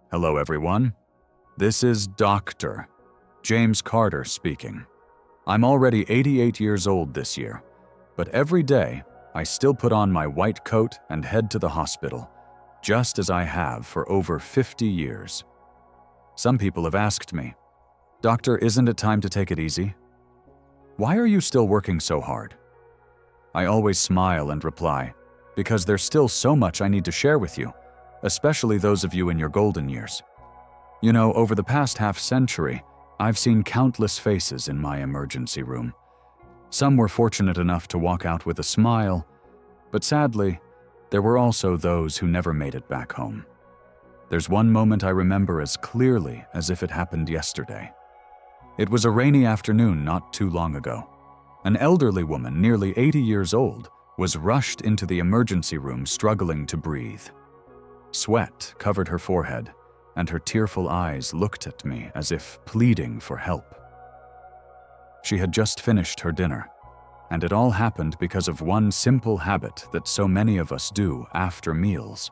Hello, everyone. This is Dr. James Carter speaking. I'm already 88 years old this year, but every day I still put on my white coat and head to the hospital, just as I have for over 50 years. Some people have asked me, "Doctor, isn't it time to take it easy? Why are you still working so hard?" I always smile and reply, because there's still so much I need to share with you, especially those of you in your golden years. You know, over the past half-century, I've seen countless faces in my emergency room. Some were fortunate enough to walk out with a smile, but sadly, there were also those who never made it back home. There's one moment I remember as clearly as if it happened yesterday. It was a rainy afternoon not too long ago. An elderly woman, nearly 80 years old, was rushed into the emergency room struggling to breathe. Sweat covered her forehead, and her tearful eyes looked at me as if pleading for help. She had just finished her dinner, and it all happened because of one simple habit that so many of us do after meals.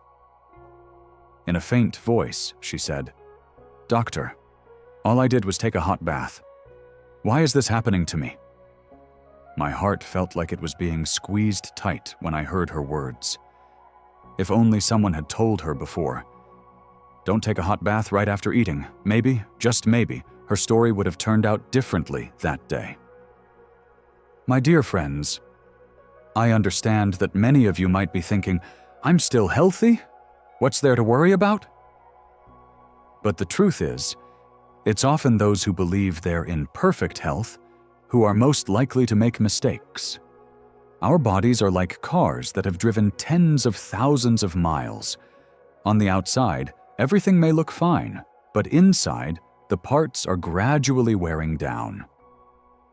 In a faint voice, she said, "Doctor, all I did was take a hot bath. Why is this happening to me?" My heart felt like it was being squeezed tight when I heard her words. If only someone had told her before. Don't take a hot bath right after eating. Maybe, just maybe, her story would have turned out differently that day. My dear friends, I understand that many of you might be thinking, "I'm still healthy? What's there to worry about?" But the truth is, it's often those who believe they're in perfect health who are most likely to make mistakes. Our bodies are like cars that have driven tens of thousands of miles. On the outside, everything may look fine, but inside, the parts are gradually wearing down.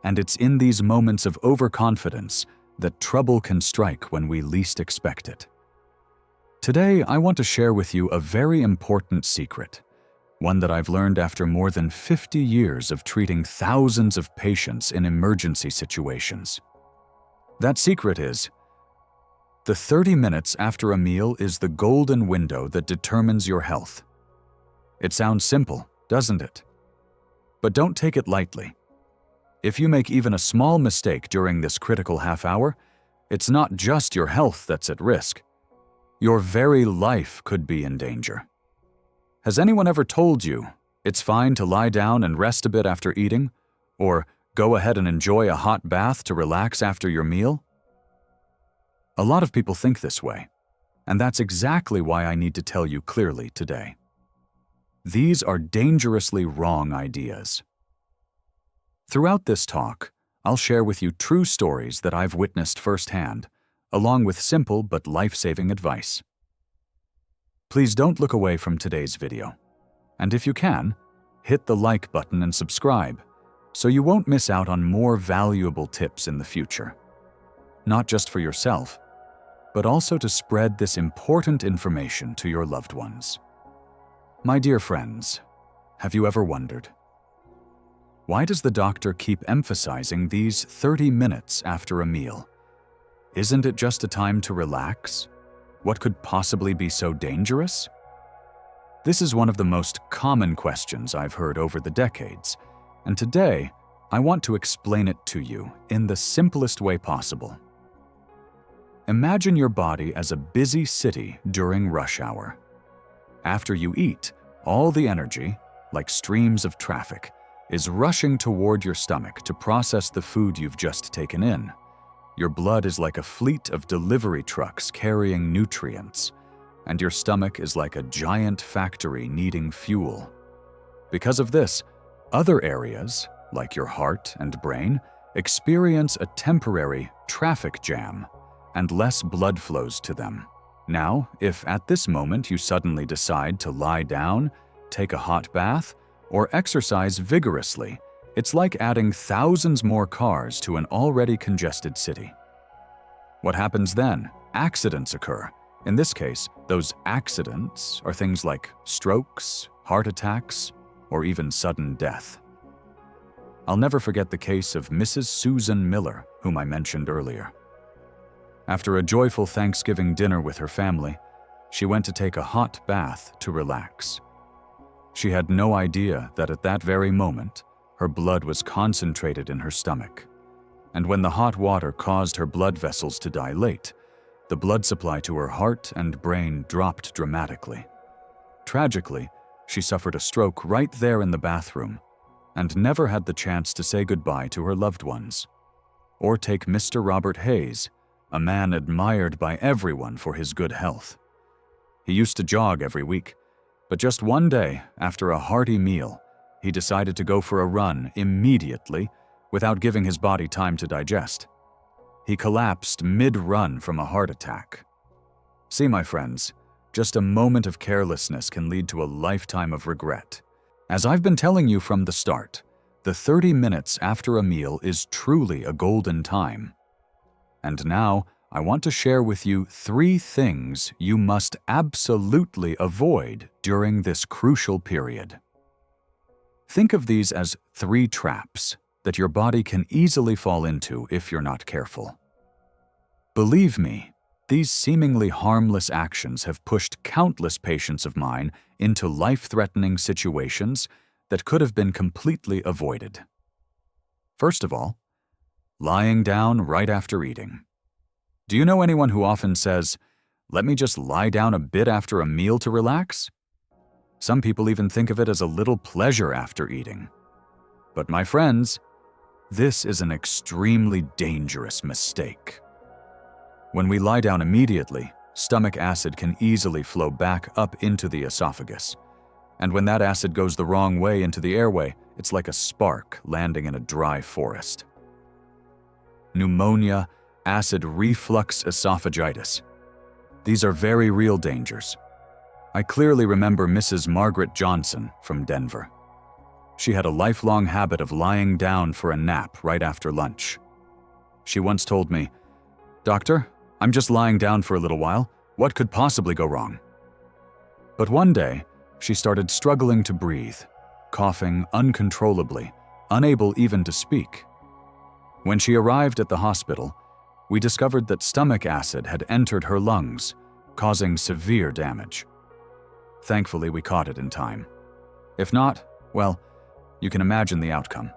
And it's in these moments of overconfidence that trouble can strike when we least expect it. Today, I want to share with you a very important secret, one that I've learned after more than 50 years of treating thousands of patients in emergency situations. That secret is, the 30 minutes after a meal is the golden window that determines your health. It sounds simple, doesn't it? But don't take it lightly. If you make even a small mistake during this critical half hour, it's not just your health that's at risk. Your very life could be in danger. Has anyone ever told you it's fine to lie down and rest a bit after eating, or go ahead and enjoy a hot bath to relax after your meal? A lot of people think this way, and that's exactly why I need to tell you clearly today. These are dangerously wrong ideas. Throughout this talk, I'll share with you true stories that I've witnessed firsthand, along with simple but life-saving advice. Please don't look away from today's video, and if you can, hit the like button and subscribe so you won't miss out on more valuable tips in the future. Not just for yourself, but also to spread this important information to your loved ones. My dear friends, have you ever wondered, why does the doctor keep emphasizing these 30 minutes after a meal? Isn't it just a time to relax? What could possibly be so dangerous? This is one of the most common questions I've heard over the decades, and today I want to explain it to you in the simplest way possible. Imagine your body as a busy city during rush hour. After you eat, all the energy, like streams of traffic, is rushing toward your stomach to process the food you've just taken in. Your blood is like a fleet of delivery trucks carrying nutrients, and your stomach is like a giant factory needing fuel. Because of this, other areas, like your heart and brain, experience a temporary traffic jam, and less blood flows to them. Now, if at this moment you suddenly decide to lie down, take a hot bath, or exercise vigorously, it's like adding thousands more cars to an already congested city. What happens then? Accidents occur. In this case, those accidents are things like strokes, heart attacks, or even sudden death. I'll never forget the case of Mrs. Susan Miller, whom I mentioned earlier. After a joyful Thanksgiving dinner with her family, she went to take a hot bath to relax. She had no idea that at that very moment, her blood was concentrated in her stomach. And when the hot water caused her blood vessels to dilate, the blood supply to her heart and brain dropped dramatically. Tragically, she suffered a stroke right there in the bathroom and never had the chance to say goodbye to her loved ones. Or take Mr. Robert Hayes, a man admired by everyone for his good health. He used to jog every week, but just one day, after a hearty meal, he decided to go for a run immediately without giving his body time to digest. He collapsed mid-run from a heart attack. See, my friends, just a moment of carelessness can lead to a lifetime of regret. As I've been telling you from the start, the 30 minutes after a meal is truly a golden time. And now, I want to share with you 3 things you must absolutely avoid during this crucial period. Think of these as 3 traps that your body can easily fall into if you're not careful. Believe me, these seemingly harmless actions have pushed countless patients of mine into life-threatening situations that could have been completely avoided. First of all, lying down right after eating. Do you know anyone who often says, "Let me just lie down a bit after a meal to relax"? Some people even think of it as a little pleasure after eating. But my friends, this is an extremely dangerous mistake. When we lie down immediately, stomach acid can easily flow back up into the esophagus. And when that acid goes the wrong way into the airway, it's like a spark landing in a dry forest. Pneumonia, acid reflux esophagitis. These are very real dangers. I clearly remember Mrs. Margaret Johnson from Denver. She had a lifelong habit of lying down for a nap right after lunch. She once told me, "Doctor, I'm just lying down for a little while. What could possibly go wrong?" But one day, she started struggling to breathe, coughing uncontrollably, unable even to speak. When she arrived at the hospital, we discovered that stomach acid had entered her lungs, causing severe damage. Thankfully, we caught it in time. If not, well, you can imagine the outcome.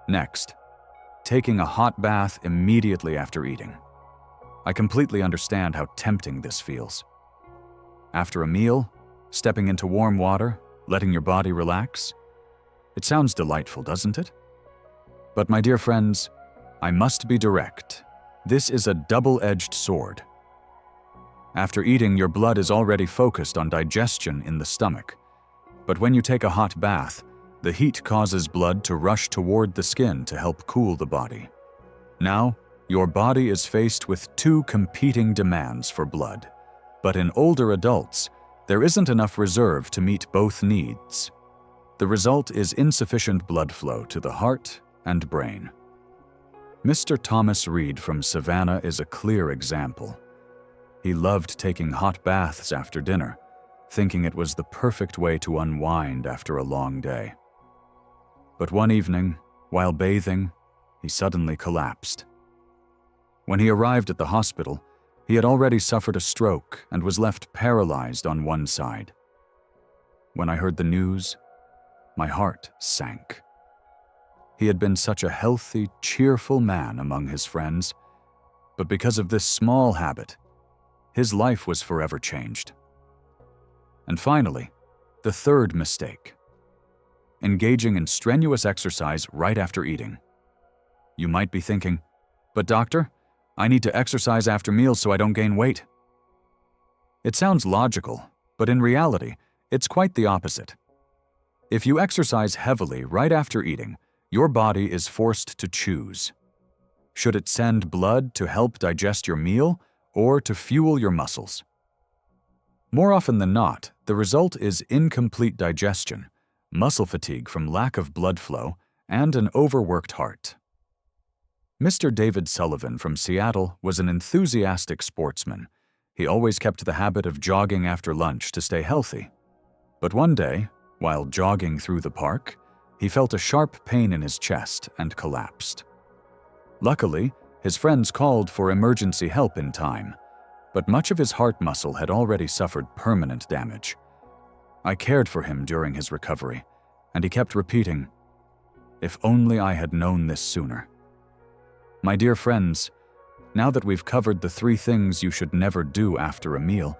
Next, taking a hot bath immediately after eating. I completely understand how tempting this feels. After a meal, stepping into warm water, letting your body relax. It sounds delightful, doesn't it? But my dear friends, I must be direct. This is a double-edged sword. After eating, your blood is already focused on digestion in the stomach. But when you take a hot bath, the heat causes blood to rush toward the skin to help cool the body. Now, your body is faced with 2 competing demands for blood. But in older adults, there isn't enough reserve to meet both needs. The result is insufficient blood flow to the heart and brain. Mr. Thomas Reed from Savannah is a clear example. He loved taking hot baths after dinner, thinking it was the perfect way to unwind after a long day. But one evening, while bathing, he suddenly collapsed. When he arrived at the hospital, he had already suffered a stroke and was left paralyzed on one side. When I heard the news, my heart sank. He had been such a healthy, cheerful man among his friends, but because of this small habit, his life was forever changed. And finally, the third mistake: engaging in strenuous exercise right after eating. You might be thinking, "But doctor, I need to exercise after meals so I don't gain weight." It sounds logical, but in reality, it's quite the opposite. If you exercise heavily right after eating, your body is forced to choose. Should it send blood to help digest your meal or to fuel your muscles? More often than not, the result is incomplete digestion, muscle fatigue from lack of blood flow, and an overworked heart. Mr. David Sullivan from Seattle was an enthusiastic sportsman. He always kept the habit of jogging after lunch to stay healthy. But one day, while jogging through the park, he felt a sharp pain in his chest and collapsed. Luckily, his friends called for emergency help in time, but much of his heart muscle had already suffered permanent damage. I cared for him during his recovery, and he kept repeating, "If only I had known this sooner." My dear friends, now that we've covered the 3 things you should never do after a meal,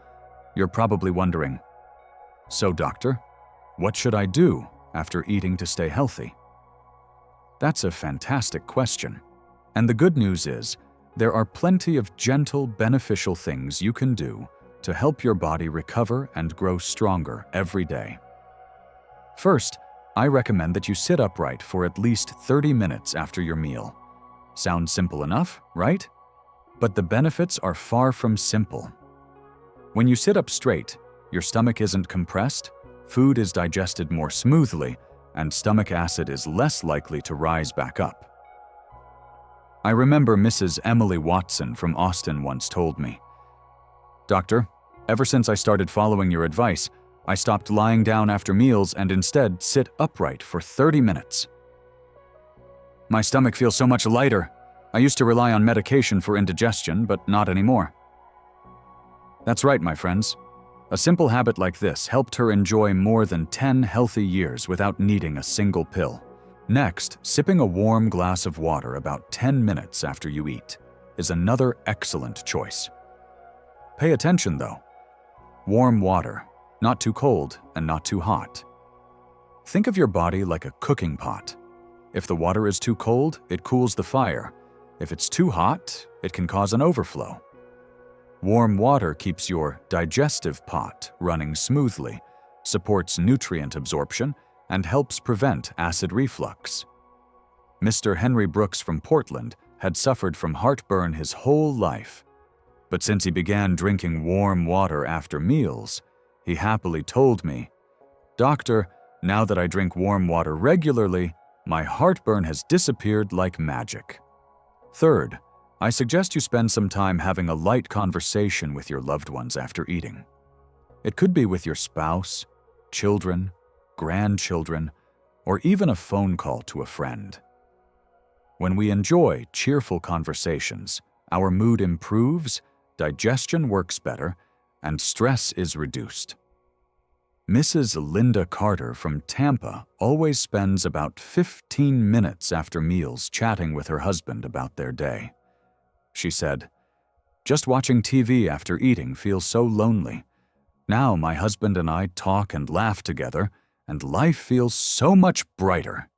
you're probably wondering, "So, doctor, what should I do after eating to stay healthy?" That's a fantastic question. And the good news is, there are plenty of gentle, beneficial things you can do to help your body recover and grow stronger every day. First, I recommend that you sit upright for at least 30 minutes after your meal. Sounds simple enough, right? But the benefits are far from simple. When you sit up straight, your stomach isn't compressed, food is digested more smoothly, and stomach acid is less likely to rise back up. I remember Mrs. Emily Watson from Austin once told me, "Doctor, ever since I started following your advice, I stopped lying down after meals and instead sit upright for 30 minutes. My stomach feels so much lighter. I used to rely on medication for indigestion, but not anymore." That's right, my friends. A simple habit like this helped her enjoy more than 10 healthy years without needing a single pill. Next, sipping a warm glass of water about 10 minutes after you eat is another excellent choice. Pay attention though. Warm water, not too cold and not too hot. Think of your body like a cooking pot. If the water is too cold, it cools the fire. If it's too hot, it can cause an overflow. Warm water keeps your digestive pot running smoothly, supports nutrient absorption, and helps prevent acid reflux. Mr. Henry Brooks from Portland had suffered from heartburn his whole life, but since he began drinking warm water after meals, he happily told me, "Doctor, now that I drink warm water regularly, my heartburn has disappeared like magic." Third, I suggest you spend some time having a light conversation with your loved ones after eating. It could be with your spouse, children, grandchildren, or even a phone call to a friend. When we enjoy cheerful conversations, our mood improves, digestion works better, and stress is reduced. Mrs. Linda Carter from Tampa always spends about 15 minutes after meals chatting with her husband about their day. She said, "Just watching TV after eating feels so lonely. Now my husband and I talk and laugh together, and life feels so much brighter."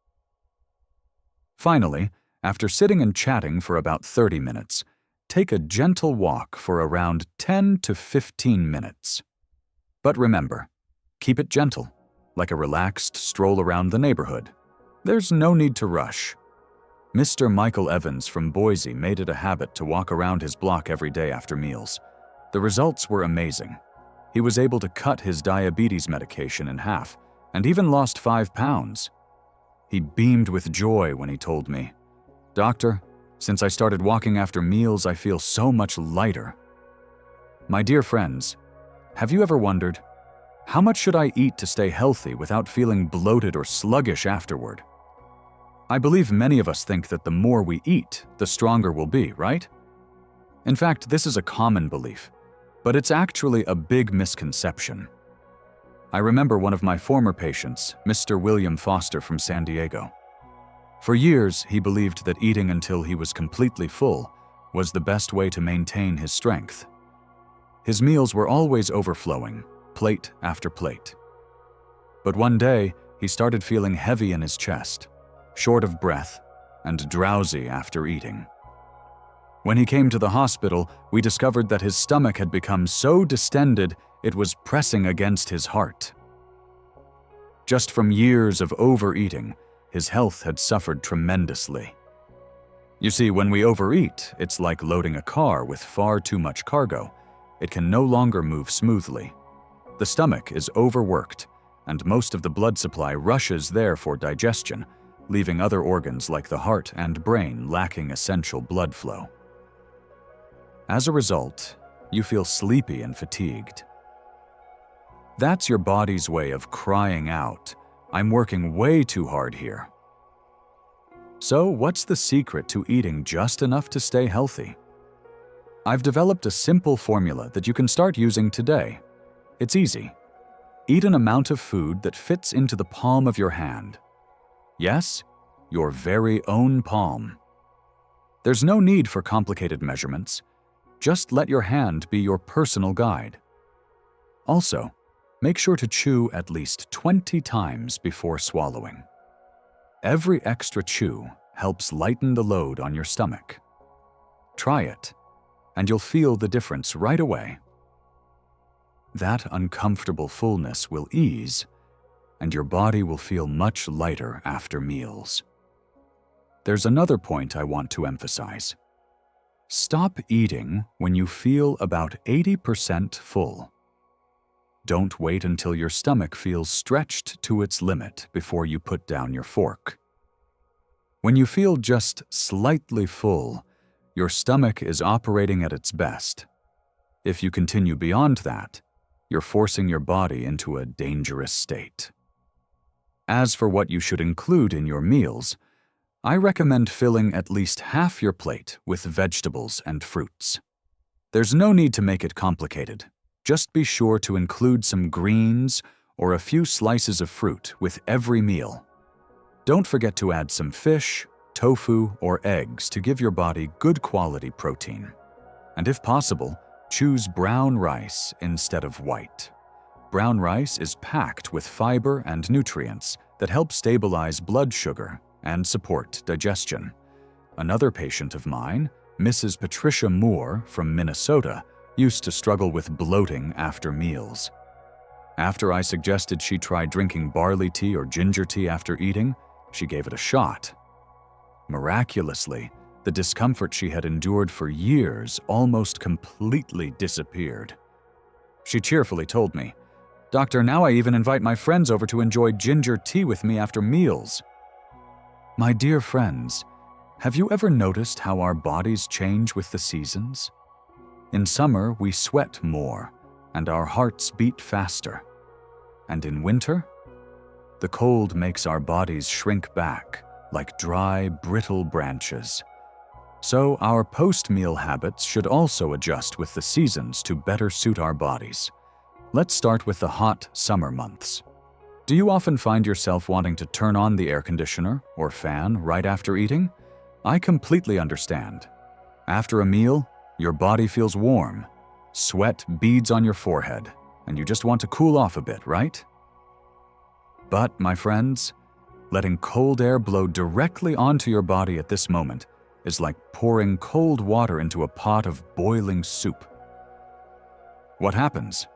Finally, after sitting and chatting for about 30 minutes, take a gentle walk for around 10 to 15 minutes. But remember, keep it gentle, like a relaxed stroll around the neighborhood. There's no need to rush. Mr. Michael Evans from Boise made it a habit to walk around his block every day after meals. The results were amazing. He was able to cut his diabetes medication in half and even lost 5 pounds. He beamed with joy when he told me, "Doctor, since I started walking after meals, I feel so much lighter." My dear friends, have you ever wondered, how much should I eat to stay healthy without feeling bloated or sluggish afterward? I believe many of us think that the more we eat, the stronger we'll be, right? In fact, this is a common belief, but it's actually a big misconception. I remember one of my former patients, Mr. William Foster from San Diego. For years, he believed that eating until he was completely full was the best way to maintain his strength. His meals were always overflowing, plate after plate. But one day, he started feeling heavy in his chest, short of breath, and drowsy after eating. When he came to the hospital, we discovered that his stomach had become so distended it was pressing against his heart. Just from years of overeating, his health had suffered tremendously. You see, when we overeat, it's like loading a car with far too much cargo. It can no longer move smoothly. The stomach is overworked, and most of the blood supply rushes there for digestion, leaving other organs like the heart and brain lacking essential blood flow. As a result, you feel sleepy and fatigued. That's your body's way of crying out, "I'm working way too hard here." So, what's the secret to eating just enough to stay healthy? I've developed a simple formula that you can start using today. It's easy. Eat an amount of food that fits into the palm of your hand. Yes, your very own palm. There's no need for complicated measurements. Just let your hand be your personal guide. Also, make sure to chew at least 20 times before swallowing. Every extra chew helps lighten the load on your stomach. Try it, and you'll feel the difference right away. That uncomfortable fullness will ease, and your body will feel much lighter after meals. There's another point I want to emphasize. Stop eating when you feel about 80% full. Don't wait until your stomach feels stretched to its limit before you put down your fork. When you feel just slightly full, your stomach is operating at its best. If you continue beyond that, you're forcing your body into a dangerous state. As for what you should include in your meals, I recommend filling at least half your plate with vegetables and fruits. There's no need to make it complicated. Just be sure to include some greens or a few slices of fruit with every meal. Don't forget to add some fish, tofu, or eggs to give your body good quality protein. And if possible, choose brown rice instead of white. Brown rice is packed with fiber and nutrients that help stabilize blood sugar and support digestion. Another patient of mine, Mrs. Patricia Moore from Minnesota, used to struggle with bloating after meals. After I suggested she try drinking barley tea or ginger tea after eating, she gave it a shot. Miraculously, the discomfort she had endured for years almost completely disappeared. She cheerfully told me, "Doctor, now I even invite my friends over to enjoy ginger tea with me after meals." My dear friends, have you ever noticed how our bodies change with the seasons? In summer, we sweat more, and our hearts beat faster. And in winter, the cold makes our bodies shrink back like dry, brittle branches. So our post-meal habits should also adjust with the seasons to better suit our bodies. Let's start with the hot summer months. Do you often find yourself wanting to turn on the air conditioner or fan right after eating? I completely understand. After a meal, your body feels warm, sweat beads on your forehead, and you just want to cool off a bit, right? But, my friends, letting cold air blow directly onto your body at this moment is like pouring cold water into a pot of boiling soup. What happens?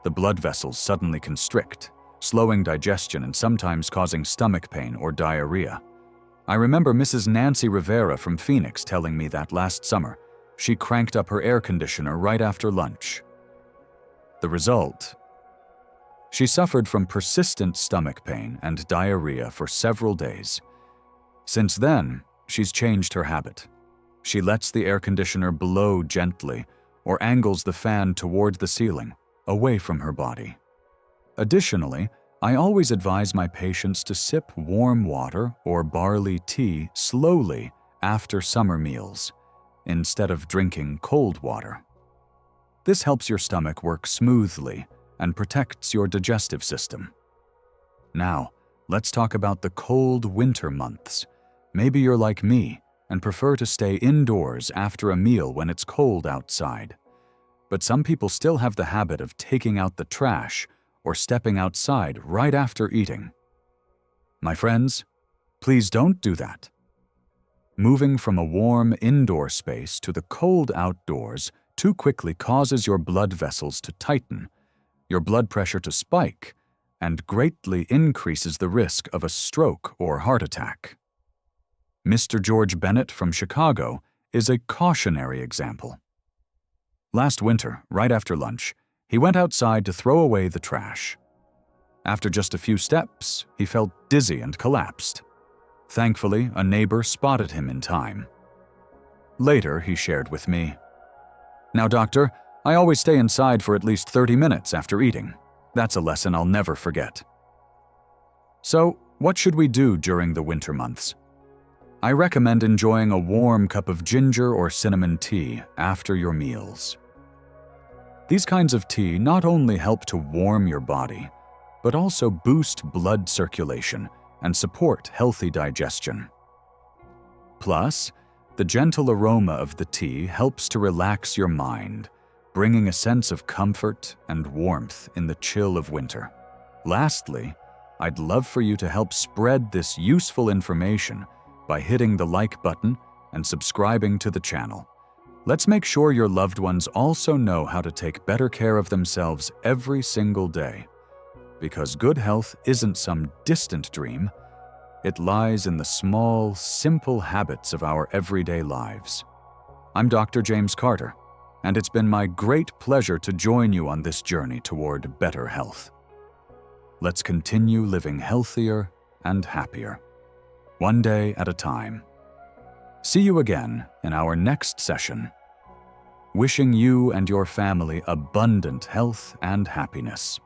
The blood vessels suddenly constrict, slowing digestion and sometimes causing stomach pain or diarrhea. I remember Mrs. Nancy Rivera from Phoenix telling me that last summer, she cranked up her air conditioner right after lunch. The result? She suffered from persistent stomach pain and diarrhea for several days. Since then, she's changed her habit. She lets the air conditioner blow gently or angles the fan toward the ceiling, away from her body. Additionally, I always advise my patients to sip warm water or barley tea slowly after summer meals, instead of drinking cold water. This helps your stomach work smoothly and protects your digestive system. Now, let's talk about the cold winter months. Maybe you're like me and prefer to stay indoors after a meal when it's cold outside. But some people still have the habit of taking out the trash or stepping outside right after eating. My friends, please don't do that. Moving from a warm indoor space to the cold outdoors too quickly causes your blood vessels to tighten, your blood pressure to spike, and greatly increases the risk of a stroke or heart attack. Mr. George Bennett from Chicago is a cautionary example. Last winter, right after lunch, he went outside to throw away the trash. After just a few steps, he felt dizzy and collapsed. Thankfully, a neighbor spotted him in time. Later, he shared with me, "Now, doctor, I always stay inside for at least 30 minutes after eating. That's a lesson I'll never forget." So, what should we do during the winter months? I recommend enjoying a warm cup of ginger or cinnamon tea after your meals. These kinds of tea not only help to warm your body, but also boost blood circulation and support healthy digestion. Plus, the gentle aroma of the tea helps to relax your mind, bringing a sense of comfort and warmth in the chill of winter. Lastly, I'd love for you to help spread this useful information by hitting the like button and subscribing to the channel. Let's make sure your loved ones also know how to take better care of themselves every single day. Because good health isn't some distant dream, it lies in the small, simple habits of our everyday lives. I'm Dr. James Carter, and it's been my great pleasure to join you on this journey toward better health. Let's continue living healthier and happier, one day at a time. See you again in our next session. Wishing you and your family abundant health and happiness.